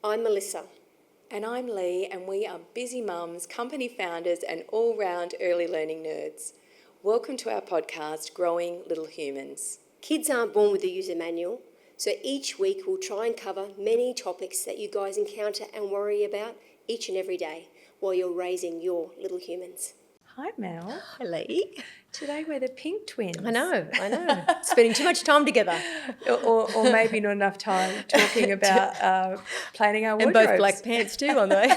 I'm Melissa. And I'm Lee, and we are busy mums, company founders, and all-round early learning nerds. Welcome to our podcast, Growing Little Humans. Kids aren't born with a user manual, so each week we'll try and cover many topics that you guys encounter and worry about each and every day while you're raising your little humans. Hi, Mel. Hi, Lee. Today we're the pink twins. I know. Spending too much time together. or maybe not enough time talking about planning our wardrobes. And both black pants too, aren't they?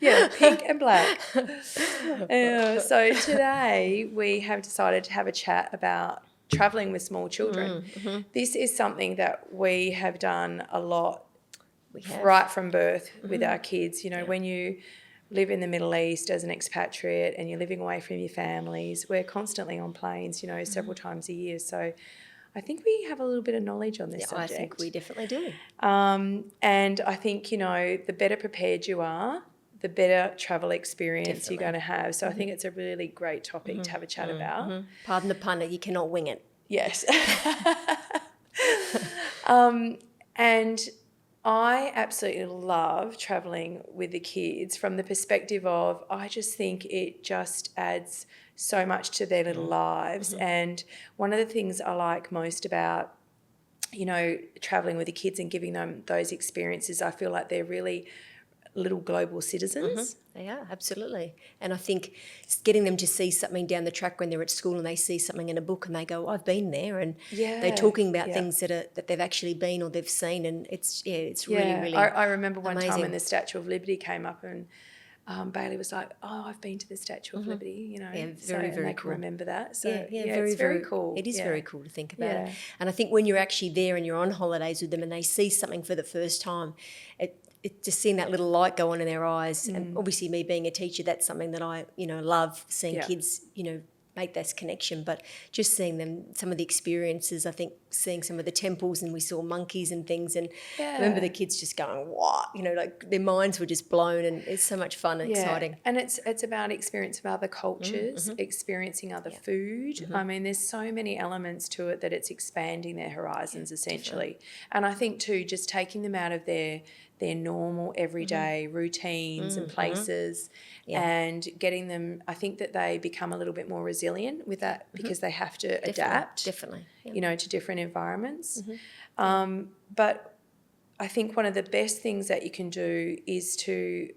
Yeah, pink and black. So today we have decided to have a chat about travelling with small children. Mm-hmm. This is something that we have done a lot right from birth with our kids. You know, when you live in the Middle East as an expatriate and you're living away from your families, we're constantly on planes, several times a year. So I think we have a little bit of knowledge on this subject. I think we definitely do. And I think, the better prepared you are, the better travel experience you're going to have. So I think it's a really great topic to have a chat about. Pardon the pun, you cannot wing it. Yes. And I absolutely love travelling with the kids from the perspective of I just think it just adds so much to their little lives. And one of the things I like most about, travelling with the kids and giving them those experiences, I feel like they're really little global citizens. They are, absolutely. And I think getting them to see something down the track when they're at school and they see something in a book and they go, I've been there, and they're talking about things that they've actually been or they've seen, and it's really I remember one amazing. time when the Statue of Liberty came up and Bailey was like, I've been to the Statue of Liberty, very they cool. can remember that. So it's very cool. It is very cool to think about it. And I think when you're actually there and you're on holidays with them and they see something for the first time, it just seeing that little light go on in their eyes, and obviously me being a teacher, that's something that I love, seeing kids make that connection. But just seeing them, some of the experiences, I think seeing some of the temples, and we saw monkeys and things, and I remember the kids just going, what, like their minds were just blown, and it's so much fun and exciting. And it's about experience of other cultures, experiencing other food. I mean, there's so many elements to it that it's expanding their horizons essentially. And I think too, just taking them out of their normal everyday routines and places and getting them, I think that they become a little bit more resilient with that because they have to adapt, to different environments. But I think one of the best things that you can do is to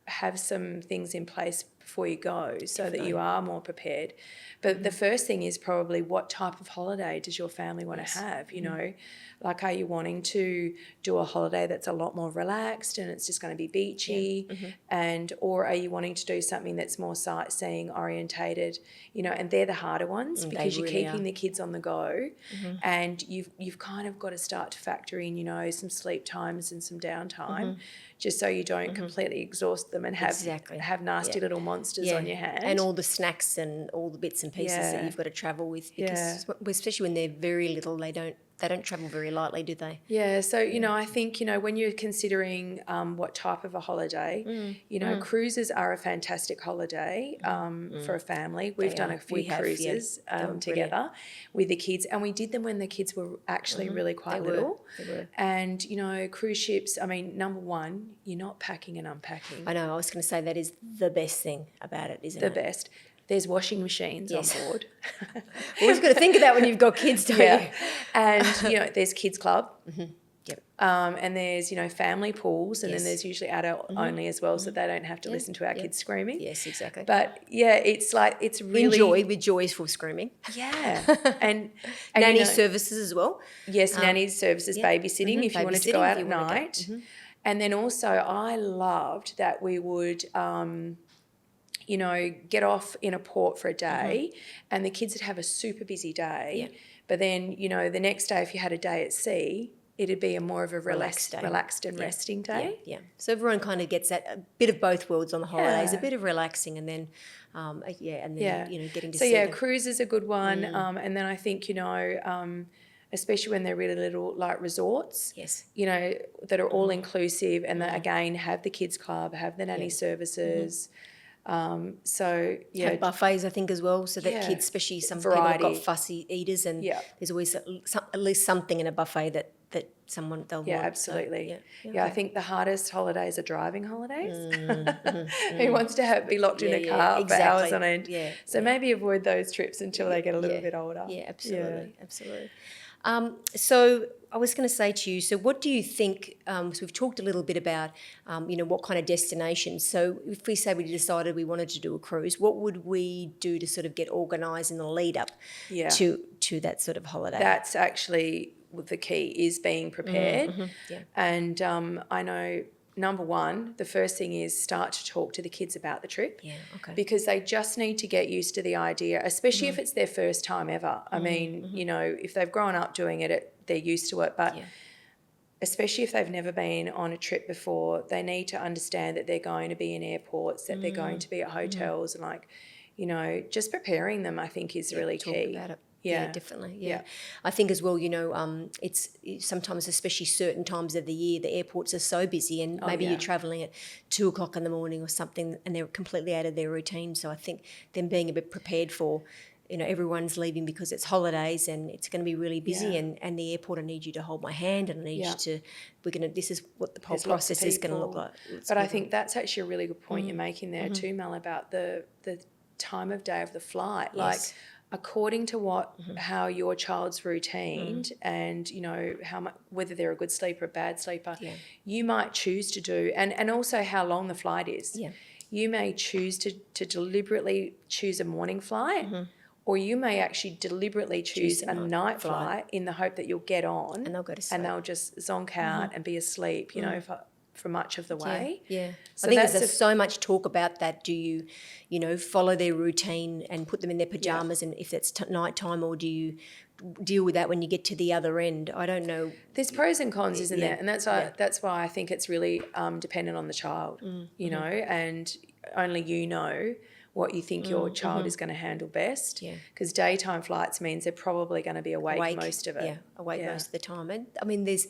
have some things in place before you go so that you are more prepared. But the first thing is probably, what type of holiday does your family want to have, Like, are you wanting to do a holiday that's a lot more relaxed and it's just going to be beachy, or are you wanting to do something that's more sightseeing orientated, and they're the harder ones because you're keeping the kids on the go, and you've kind of got to start to factor in, some sleep times and some downtime, just so you don't completely exhaust them and have nasty little monsters on your hand. And all the snacks and all the bits and pieces that you've got to travel with, because especially when they're very little, they don't travel very lightly, do they? Yeah, so, I think, when you're considering what type of a holiday, cruises are a fantastic holiday for a family. We've done a few cruises together with the kids, and we did them when the kids were actually really quite little. They were. And, cruise ships, I mean, number one, you're not packing and unpacking. I know, I was going to say that is the best thing about it, isn't it? The best. There's washing machines on board. Always got to think of that when you've got kids, don't you? And, there's kids club. And there's, family pools, and then there's usually adult only as well, so they don't have to listen to our kids screaming. Yes, exactly. But, it's like, it's really... with joys for screaming. Yeah. And nanny services as well. Yes, nanny services, babysitting, if you wanted to go out at night. And then also I loved that we would... get off in a port for a day, and the kids would have a super busy day. But then, the next day, if you had a day at sea, it'd be more of a relaxed and resting day. Yeah. So everyone kind of gets that, a bit of both worlds on the holidays, a bit of relaxing, and then, getting to see. So, cruise is a good one. And then I think, especially when they're really little, like resorts, that are all inclusive, and that, again, have the kids club, have the nanny services. Have buffets, I think, as well, so that kids, especially some people have got fussy eaters, and there's always at least something in a buffet that that they'll want. Absolutely. So, I think the hardest holidays are driving holidays. Who wants to be locked in a car for hours on end? So maybe avoid those trips until they get a little bit older. Yeah, absolutely, absolutely. So I was going to say to you, so what do you think, so we've talked a little bit about, what kind of destinations. So if we say we decided we wanted to do a cruise, what would we do to sort of get organised in the lead up to that sort of holiday? That's actually the key, is being prepared. And I know, number one, the first thing is start to talk to the kids about the trip. Because they just need to get used to the idea, especially if it's their first time ever. I mean, if they've grown up doing it, they're used to it. But especially if they've never been on a trip before, they need to understand that they're going to be in airports, that they're going to be at hotels, and just preparing them, I think, is really key. Talk about it. Yeah, definitely. Yeah. I think as well, it's sometimes, especially certain times of the year, the airports are so busy, and maybe you're travelling at 2:00 in the morning or something, and they're completely out of their routine. So I think them being a bit prepared for, everyone's leaving because it's holidays and it's going to be really busy, and the airport, I need you to hold my hand, and I need you to, this is what the whole process is going to look like. But I think that's actually a really good point you're making there too, Mel, about the time of day of the flight. Yes. According to how your child's routined and, how much, whether they're a good sleeper or a bad sleeper, you might choose to do, and also how long the flight is. Yeah. You may choose to deliberately choose a morning flight, or you may actually deliberately choose a night flight in the hope that you'll get on and they'll go to sleep. And they'll just zonk out and be asleep, for much of the way. Yeah. So I think there's so much talk about that. Do you, follow their routine and put them in their pajamas, and if it's nighttime, or do you deal with that when you get to the other end? I don't know. There's pros and cons, isn't there? And that's why I think it's really dependent on the child, and only what you think your child is going to handle best. Because daytime flights means they're probably going to be awake most of it. Yeah, awake most of the time. And I mean, there's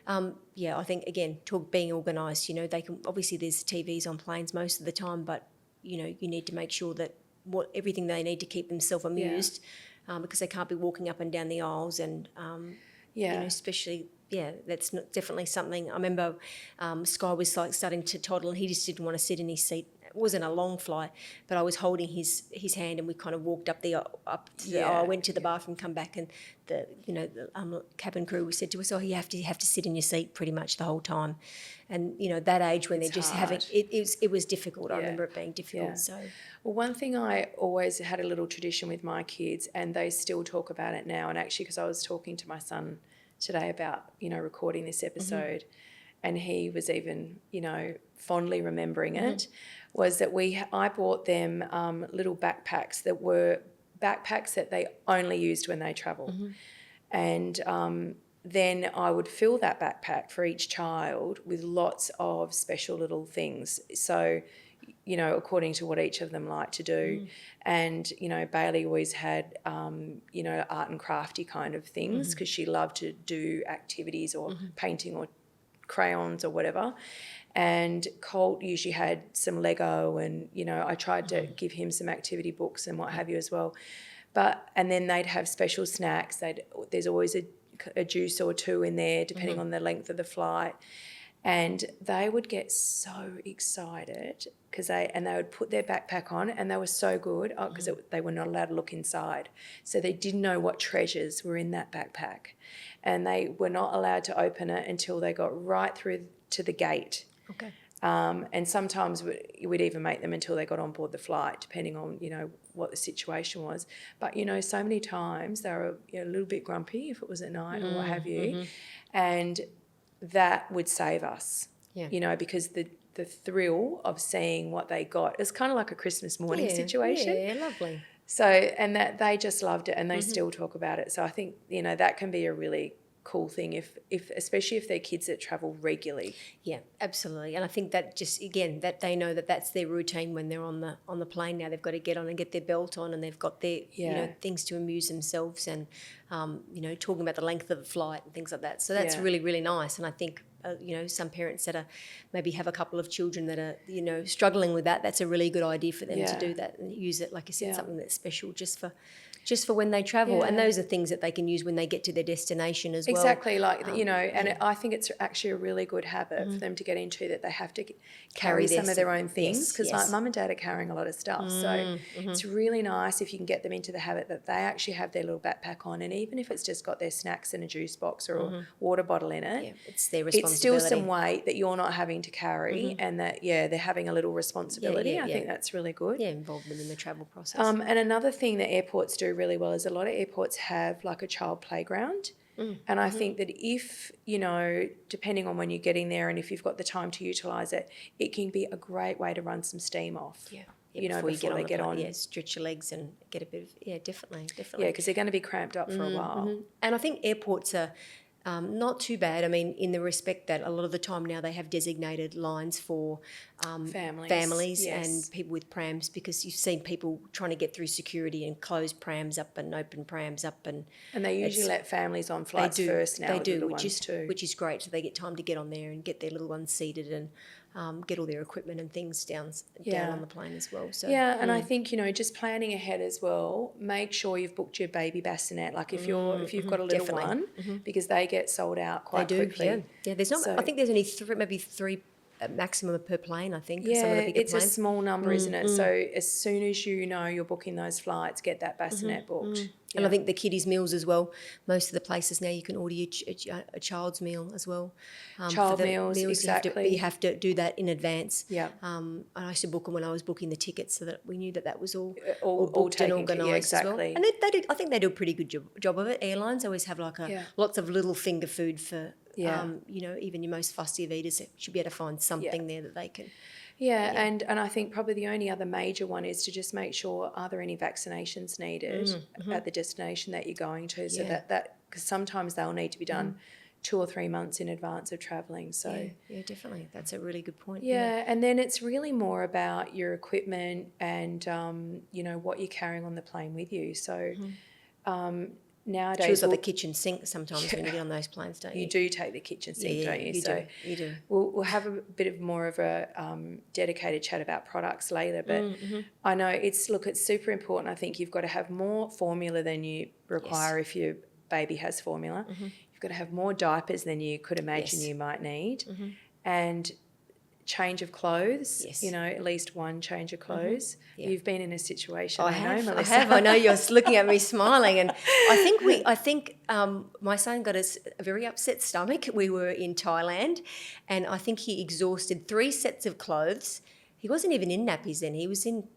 I think, again, being organised, they can, obviously there's TVs on planes most of the time, but, you need to make sure that everything they need to keep themselves amused, because they can't be walking up and down the aisles, and, especially, that's definitely something. I remember Sky was starting to toddle, and he just didn't want to sit in his seat. It wasn't a long flight, but I was holding his hand, and we kind of walked up to the aisle, went to the bathroom, come back, and the cabin crew said to us, you have to sit in your seat pretty much the whole time. And that age when they're just having it was difficult. I remember it being difficult. So one thing, I always had a little tradition with my kids, and they still talk about it now, and actually because I was talking to my son today about recording this episode, and he was even fondly remembering it, was that I bought them little backpacks that were backpacks that they only used when they travel. And then I would fill that backpack for each child with lots of special little things. So, according to what each of them liked to do. And, Bailey always had, art and crafty kind of things, because she loved to do activities or painting or crayons or whatever. And Colt usually had some Lego, and I tried to give him some activity books and what have you as well. And then they'd have special snacks. There's always a juice or two in there, depending on the length of the flight. And they would get so excited because they would put their backpack on, and they were so good because they were not allowed to look inside. So they didn't know what treasures were in that backpack, and they were not allowed to open it until they got right through to the gate. Okay. And sometimes we'd even make them until they got on board the flight, depending on, what the situation was. But, so many times they were a little bit grumpy if it was at night or what have you. And that would save us, because the thrill of seeing what they got is kind of like a Christmas morning situation. Yeah, lovely. So, and that they just loved it, and they still talk about it. So I think, that can be a really cool thing if especially if they're kids that travel regularly. Yeah, absolutely. And I think that just, again, that they know that that's their routine when they're on the plane. Now they've got to get on and get their belt on, and they've got their things to amuse themselves, and talking about the length of the flight and things like that. So that's really, really nice. And I think some parents that are maybe have a couple of children that are struggling with that, that's a really good idea for them to do that and use it, like you said, something that's special just for just for when they travel. And those are things that they can use when they get to their destination as well. Exactly, and I think it's actually a really good habit for them to get into, that they have to carry some of their own things, because like mum and dad are carrying a lot of stuff. So it's really nice if you can get them into the habit that they actually have their little backpack on, and even if it's just got their snacks in a juice box or a water bottle in it, it's their responsibility. It's still some weight that you're not having to carry, and that, they're having a little responsibility. I think that's really good. Yeah, involve them in the travel process. And another thing that airports do really well is a lot of airports have like a child playground. And I think that if, depending on when you're getting there and if you've got the time to utilise it, it can be a great way to run some steam off. Before you get on. Yeah, stretch your legs and get a bit of, definitely. Yeah, because they're going to be cramped up for a while. And I think airports are not too bad. I mean, in the respect that a lot of the time now they have designated lines for families and people with prams, because you've seen people trying to get through security and close prams up and open prams up. And they usually let families on flights first now. They do, which is great. So they get time to get on there and get their little ones seated and get all their equipment and things down on the plane as well. So and I think just planning ahead as well. Make sure you've booked your baby bassinet. Like if you've got a little one, because they get sold out quite quickly. Yeah. There's not. I think there's only maybe three maximum per plane. I think. Some of the bigger it's planes. a small number, isn't it? So as soon as you're booking those flights, get that bassinet booked. And I think the kiddies' meals as well. Most of the places now you can order a child's meal as well. Child meals, exactly. You have to do that in advance. Yeah. I used to book them when I was booking the tickets, so that we knew that was all booked taken, and organised as well. exactly. And they do. I think they do a pretty good job of it. Airlines always have lots of little finger food for even your most fussy of eaters should be able to find something there that they can. Yeah, and I think probably the only other major one is to just make sure, are there any vaccinations needed at the destination that you're going to, so that because sometimes they'll need to be done 2 or 3 months in advance of travelling. So yeah, definitely, that's a really good point. Yeah, and then it's really more about your equipment and what you're carrying on the plane with you. So. Nowadays, feels like the kitchen sink sometimes when you get on those planes, don't you? You do take the kitchen sink, don't you? You do. We'll have a bit of more of a dedicated chat about products later, but I know it's super important. I think you've got to have more formula than you require if your baby has formula. You've got to have more diapers than you could imagine you might need, and change of clothes, at least one change of clothes. You've been in a situation. I know, Melissa. I know you're looking at me smiling, and I think my son got a very upset stomach. We were in Thailand, and I think he exhausted 3 sets of clothes. He wasn't even in nappies then. He was in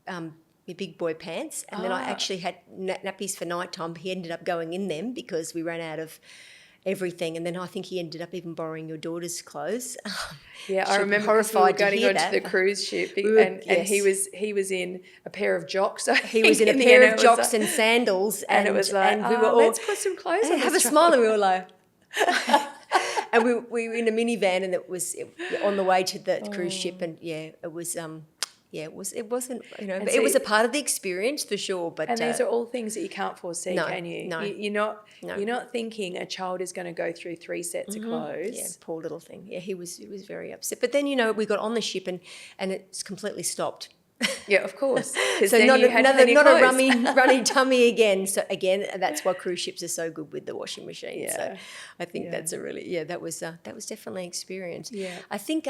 my big boy pants, and then I actually had nappies for nighttime. He ended up going in them because we ran out of everything, and then I think he ended up even borrowing your daughter's clothes. I remember horrified going onto the cruise ship, and he was in a pair of jocks. He was in a pair of jocks and sandals, and it was like, and we were all, let's put some clothes on. Have a smile, and we were like, and we were in a minivan, and it was on the way to the cruise ship, and it was. It wasn't, but it was a part of the experience for sure. But these are all things that you can't foresee, can you? No, you're not thinking a child is going to go through 3 sets of clothes. Yeah, poor little thing. Yeah, he was very upset. But then we got on the ship and it's completely stopped. Yeah, of course. So not a runny tummy again. So again, that's why cruise ships are so good with the washing machine. Yeah. So I think that's a really that was definitely an experience. Yeah. I think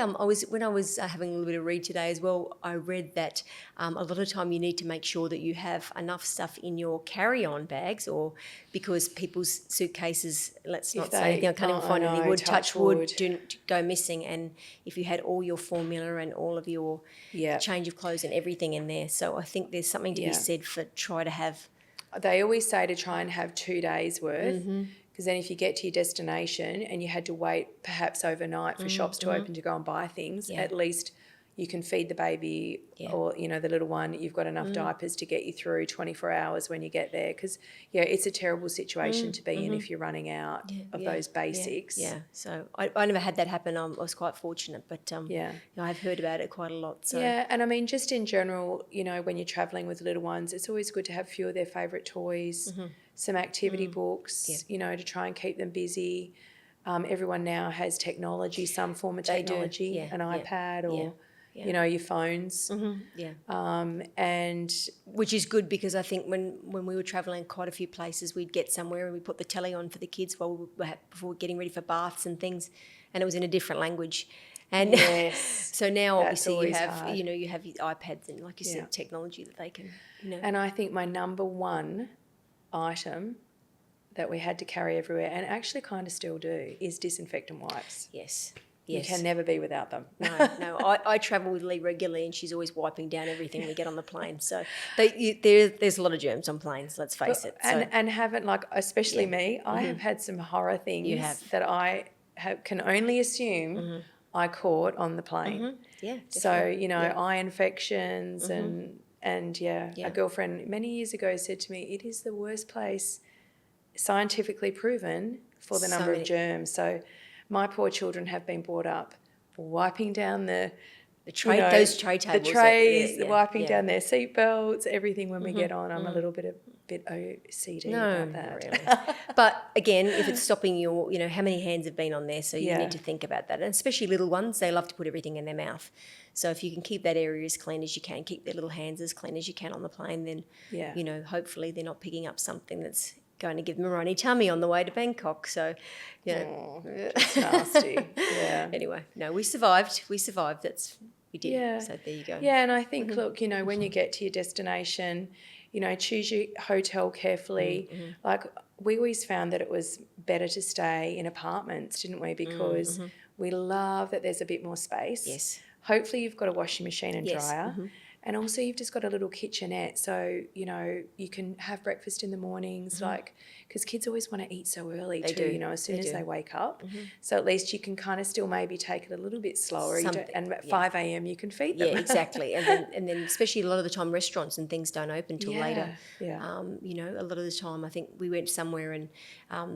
when I was having a little bit of read today as well, I read that a lot of the time you need to make sure that you have enough stuff in your carry-on bags, or because people's suitcases, let's not say anything, I can't even find any wood, touch wood, do go missing. And if you had all your formula and all of your change of clothes and everything in there. So I think there's something to be said for try to have. They always say to try and have 2 days worth, because then if you get to your destination and you had to wait perhaps overnight for shops to open to go and buy things, at least you can feed the baby or, the little one. You've got enough diapers to get you through 24 hours when you get there, because, it's a terrible situation to be in if you're running out of those basics. Yeah. So I never had that happen. I was quite fortunate, but I've heard about it quite a lot. So. Yeah, and I mean, just in general, when you're travelling with little ones, it's always good to have a few of their favourite toys, some activity books, to try and keep them busy. Everyone now has technology, some form of technology, an iPad or... you know, your phones. And which is good, because I think when we were travelling quite a few places, we'd get somewhere and we put the telly on for the kids before getting ready for baths and things, and it was in a different language. And yes, so now obviously you have hard. you know, you have your iPads and, like you said, technology that they can, you know. And I think my number one item that we had to carry everywhere, and actually kind of still do, is disinfectant wipes. Yes. You can never be without them. No. I travel with Lee regularly, and she's always wiping down everything we get on the plane. So there's a lot of germs on planes, let's face it. And haven't, like, especially me, I have had some horror things that I can only assume I caught on the plane. Yeah, definitely. So, you know, eye infections and a girlfriend many years ago said to me, it is the worst place, scientifically proven, for the number of germs. So my poor children have been brought up wiping down the tray, those tray tables, the trays, wiping down their seatbelts, everything when we get on. I'm a little bit OCD about that. Really. But again, if it's stopping you, you know, how many hands have been on there? So you need to think about that. And especially little ones, they love to put everything in their mouth. So if you can keep that area as clean as you can, keep their little hands as clean as you can on the plane, then, you know, hopefully they're not picking up something that's going to give them a runny tummy on the way to Bangkok. So, you know. It's nasty. Yeah. Anyway, no, we survived. We did. Yeah. So there you go. Yeah, and I think, look, you know, when you get to your destination, you know, choose your hotel carefully. Like, we always found that it was better to stay in apartments, didn't we? Because we love that there's a bit more space. Yes. Hopefully you've got a washing machine and dryer. And also you've just got a little kitchenette, so, you know, you can have breakfast in the mornings, like, because kids always want to eat so early you know, as soon as they wake up. So at least you can kind of still maybe take it a little bit slower. And at 5 a.m. you can feed them. Yeah, exactly. And then especially a lot of the time restaurants and things don't open till later. Yeah. You know, a lot of the time I think we went somewhere and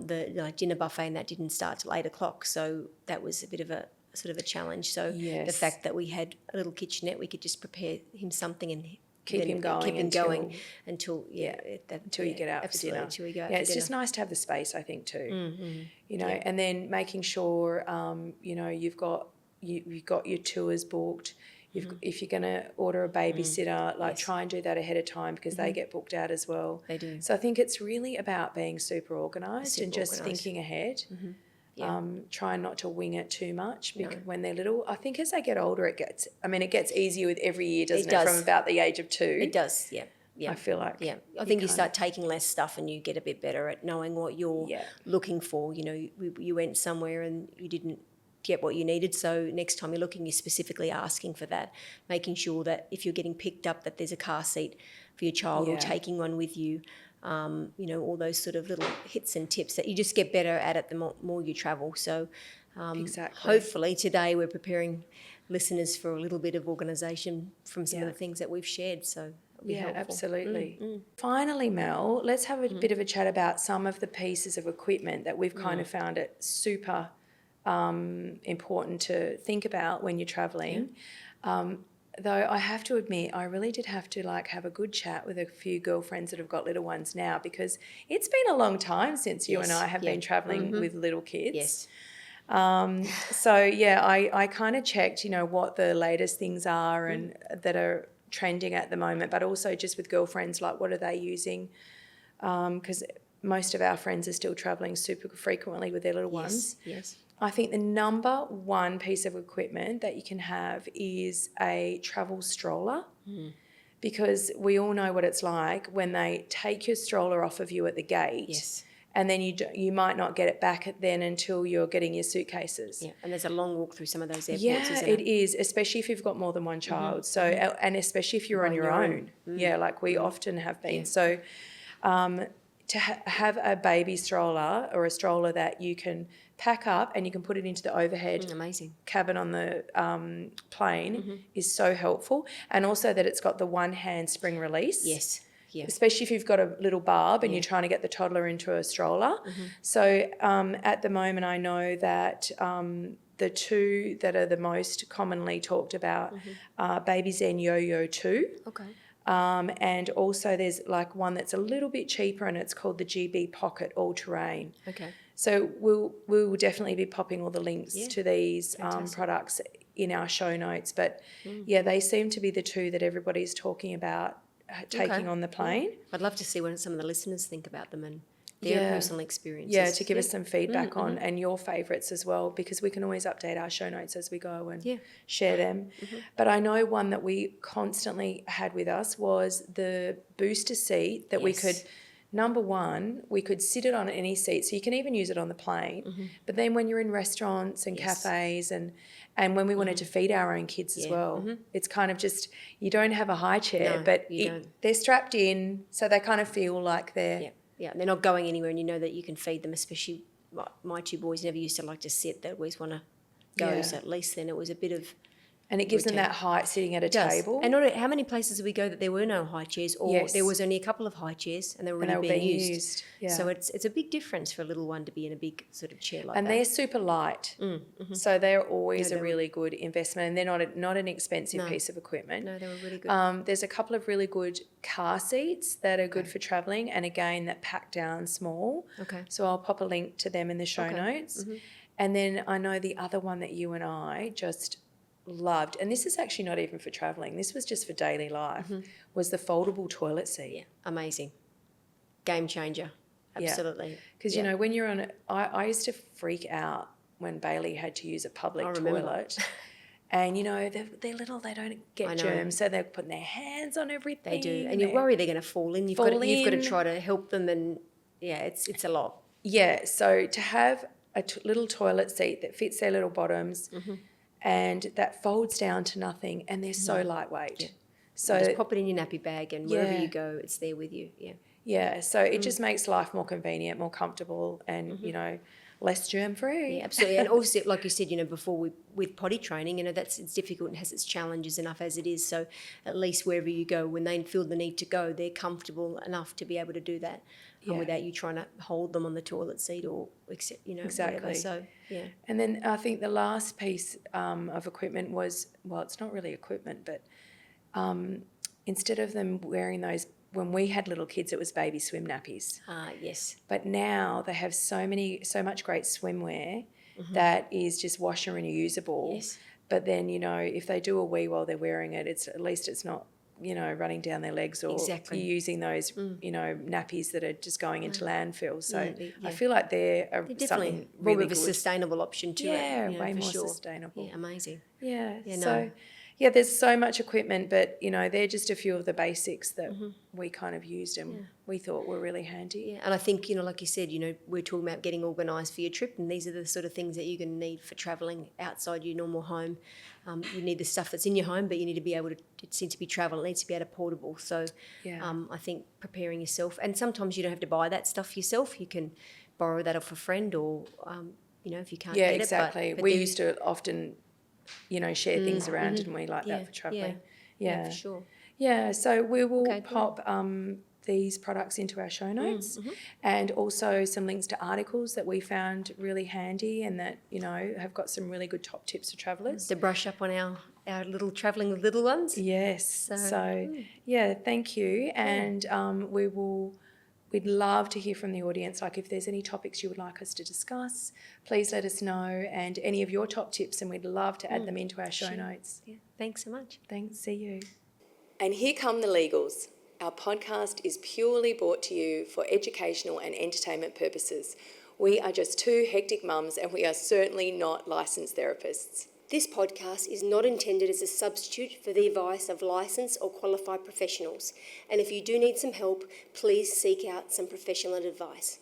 the dinner buffet and that didn't start till 8 o'clock, so that was a bit of a sort of a challenge. So the fact that we had a little kitchenette, we could just prepare him something and keep him going until you get out for dinner. Until we go out yeah, for it's dinner. Just nice to have the space, I think, too. You know, and then making sure you know, you've got your tours booked. If you're going to order a babysitter, like try and do that ahead of time, because they get booked out as well. They do. So I think it's really about being super organised and just thinking ahead. Trying not to wing it too much when they're little. I think as they get older, it gets easier with every year, doesn't it? From about the age of 2. It does, yeah. I feel like. Yeah, I think you start taking less stuff and you get a bit better at knowing what you're looking for. You know, you went somewhere and you didn't get what you needed, so next time you're looking, you're specifically asking for that, making sure that if you're getting picked up that there's a car seat for your child or taking one with you. You know, all those sort of little hits and tips that you just get better at it the more you travel. So hopefully today we're preparing listeners for a little bit of organisation from some of the things that we've shared. So it'll be helpful. Absolutely. Finally, Mel, let's have a bit of a chat about some of the pieces of equipment that we've kind of found it super important to think about when you're travelling. Though I have to admit, I really did have to have a good chat with a few girlfriends that have got little ones now, because it's been a long time since you and I have been travelling with little kids. Yes. So I kind of checked, you know, what the latest things are and that are trending at the moment, but also just with girlfriends, like what are they using? Because most of our friends are still travelling super frequently with their little ones. Yes. I think the number one piece of equipment that you can have is a travel stroller, because we all know what it's like when they take your stroller off of you at the gate. Yes. And then you might not get it back then until you're getting your suitcases. Yeah, and there's a long walk through some of those airports, isn't it? It is, especially if you've got more than one child. So, and especially if you're on your own. Yeah, like we often have been. So to have a baby stroller or a stroller that you can pack up and you can put it into the overhead cabin on the plane is so helpful. And also that it's got the one-hand spring release. Yes. Yeah. Especially if you've got a little barb and you're trying to get the toddler into a stroller. So at the moment I know that the two that are the most commonly talked about are Baby Zen Yo-Yo 2. Okay. And also there's one that's a little bit cheaper and it's called the GB Pocket All-Terrain. Okay. So we will definitely be popping all the links to these products in our show notes. But yeah, they seem to be the two that everybody's talking about taking on the plane. I'd love to see what some of the listeners think about them and their personal experiences. Yeah, to give us some feedback on and your favourites as well, because we can always update our show notes as we go and share them. But I know one that we constantly had with us was the booster seat that we could, number one, we could sit it on any seat. So you can even use it on the plane. But then when you're in restaurants and cafes and when we wanted to feed our own kids as well, it's kind of just, you don't have a high chair, but they're strapped in, so they kind of feel like they're... Yeah, they're not going anywhere, and you know that you can feed them, especially my two boys never used to like to sit. They always want to go, so at least then it was a bit of... And it gives them that height sitting at a table. And how many places did we go that there were no high chairs, or there was only a couple of high chairs and they were really being used. Yeah. So it's a big difference for a little one to be in a big sort of chair like that. And they're super light, so they're always a really good investment, and they're not an expensive piece of equipment. No, they were really good. There's a couple of really good car seats that are good for travelling, and again, that pack down small. Okay. So I'll pop a link to them in the show notes. And then I know the other one that you and I just loved, and this is actually not even for travelling, this was just for daily life, was the foldable toilet seat. Yeah, amazing. Game changer. Absolutely. Because, you know, when you're on I used to freak out when Bailey had to use a public toilet. And, you know, they're little, they don't get germs, so they're putting their hands on everything. They do. And you worry they're going to fall in. You've got to try to help them, and, it's a lot. Yeah, so to have a little toilet seat that fits their little bottoms and that folds down to nothing, and they're so lightweight. Yeah. So you just pop it in your nappy bag, and wherever you go, it's there with you. Yeah. Yeah, so it just makes life more convenient, more comfortable, and, you know, less germ-free. Yeah, absolutely. And also, like you said, you know, before with potty training, you know, it's difficult and has its challenges enough as it is. So at least wherever you go, when they feel the need to go, they're comfortable enough to be able to do that without you trying to hold them on the toilet seat or, you know, whatever. So, yeah. And then I think the last piece of equipment was, well, it's not really equipment, but instead of them wearing those, when we had little kids, it was baby swim nappies. Yes. But now they have so much great swimwear that is just washer and reusable. Yes. But then, you know, if they do a wee while they're wearing it, at least it's not, you know, running down their legs, or you're using those, you know, nappies that are just going into landfill. So I feel like they're definitely really more of a good. sustainable option to it. Yeah, you know, way more sure. sustainable. Yeah, amazing. Yeah. Yeah, So, yeah, there's so much equipment, but, you know, they're just a few of the basics that we kind of used and we thought were really handy. Yeah, and I think, you know, like you said, you know, we're talking about getting organised for your trip, and these are the sort of things that you're going to need for travelling outside your normal home. You need the stuff that's in your home, but you need to be able to, it needs to be travel, it needs to be able to portable. So I think preparing yourself, and sometimes you don't have to buy that stuff yourself. You can borrow that off a friend, or, you know, if you can't get it. Yeah, exactly. We used to often, you know, share things around, didn't we, like that for travelling? Yeah, for sure. Yeah, so we will pop these products into our show notes, and also some links to articles that we found really handy and that, you know, have got some really good top tips for travellers. To brush up on our little travelling with little ones. Yes. So yeah, thank you. And we'd love to hear from the audience. Like, if there's any topics you would like us to discuss, please let us know, and any of your top tips, and we'd love to add them into our show notes. Yeah. Thanks so much. Thanks. See you. And here come the legals. Our podcast is purely brought to you for educational and entertainment purposes. We are just two hectic mums, and we are certainly not licensed therapists. This podcast is not intended as a substitute for the advice of licensed or qualified professionals. And if you do need some help, please seek out some professional advice.